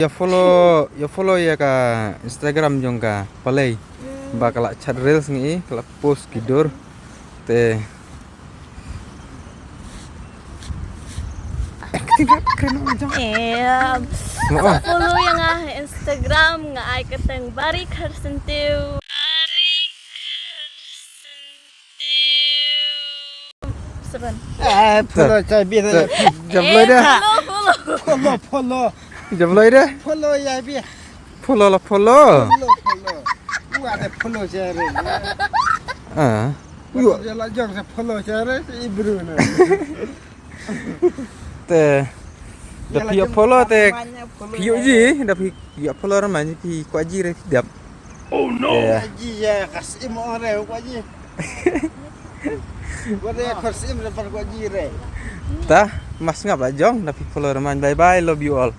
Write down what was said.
ya follow ya ka Instagram jong ka palay bakal chat reels ngi kala post kidur te follow yang Instagram nga ay kateng bari karsentiu. Seven. Follow cai bi na. jamloy dah Follow. jamloy dah Follow ya bi. follow Follow. Gua ada follow cai re. ah Yo ya la jong se follow cai re ibru na. te da pio follow te pio ji da pio follow ramai pi kwaji re dap oh no Ji ya kasim ore ko ji. Gua de kasim le par ko ji re. ta mas ngap la jong da pi follow ramai bye bye love you all